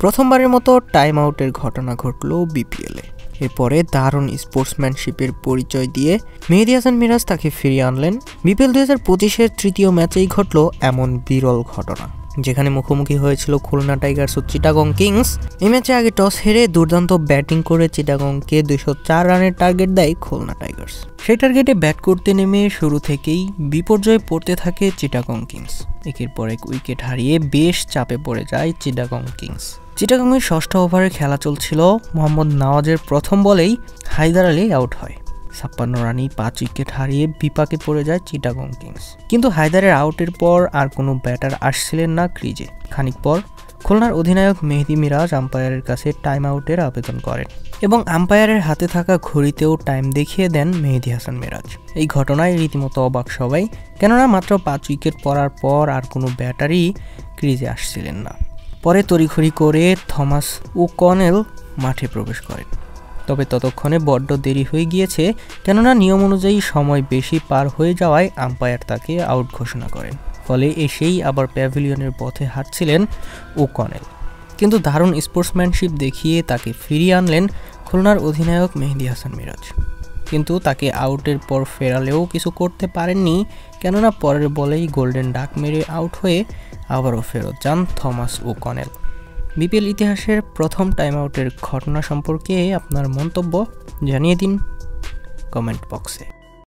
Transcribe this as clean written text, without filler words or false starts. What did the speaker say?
প্রথমবারের মতো টাইম আউটের ঘটনা ঘটল বিপিএলে। এরপরে দারুণ স্পোর্টসম্যানশিপের পরিচয় দিয়ে মেহেদী হাসান মিরাজ তাকে ফিরিয়ে আনলেন। বিপিএল 2025-এর তৃতীয় ম্যাচেই ঘটল এমন বিরল ঘটনা, যেখানে মুখোমুখি হয়েছিল খুলনা টাইগার্স ও চিটাগং কিংস। এই ম্যাচে আগে টস হেরে দুর্দান্ত ব্যাটিং করে চিটাগংকে 204 রানের টার্গেট দেয় খুলনা টাইগার্স। সেই টার্গেটে ব্যাট করতে নেমে শুরু থেকেই বিপর্যয়ে পড়তে থাকে চিটাগং কিংস। একের পর এক উইকেট হারিয়ে বেশ চাপে পড়ে যায় চিটাগং কিংস। চিটাগংয়ের ষষ্ঠ ওভারে খেলা চলছিল, মোহাম্মদ নওয়াজের প্রথম বলেই হায়দার আলী আউট হয়। 56 রানেই 5 উইকেট হারিয়ে বিপাকে পড়ে যায় চিটাগং কিংস। কিন্তু হায়দারের আউটের পর আর কোনো ব্যাটার আসছিলেন না ক্রিজে। খানিক পর খুলনার অধিনায়ক মেহেদী মিরাজ আম্পায়ারের কাছে টাইম আউটের আবেদন করেন এবং আম্পায়ারের হাতে থাকা ঘড়িতেও টাইম দেখিয়ে দেন মেহেদী হাসান মিরাজ। এই ঘটনায় রীতিমতো অবাক সবাই, কেননা মাত্র 5 উইকেট পড়ার পর আর কোনো ব্যাটারই ক্রিজে আসছিলেন না। পরে তড়িঘড়ি করে থমাস ও'কনেল মাঠে প্রবেশ করেন, তবে ততক্ষণে বড্ড দেরি হয়ে গিয়েছে, কেননা নিয়ম অনুযায়ী সময় বেশি পার হয়ে যাওয়ায় আম্পায়ার তাকে আউট ঘোষণা করেন। ফলে এসেই আবার প্যাভিলিয়নের পথে হাঁটছিলেন ও'কনেল, কিন্তু দারুণ স্পোর্টসম্যানশিপ দেখিয়ে তাকে ফিরিয়ে আনলেন খুলনার অধিনায়ক মেহেদী হাসান মিরাজ। কিন্তু তাকে আউটের পর ফেরালেও কিছু করতে পারেননি, কেননা পরের বলেই গোল্ডেন ডাক মেরে আউট হয়ে আবারও ফেরত যান থমাস ও'কনেল। বিপিএল ইতিহাসের প্রথম টাইম আউটের ঘটনা সম্পর্কে আপনার মন্তব্য জানিয়ে দিন কমেন্ট বক্সে।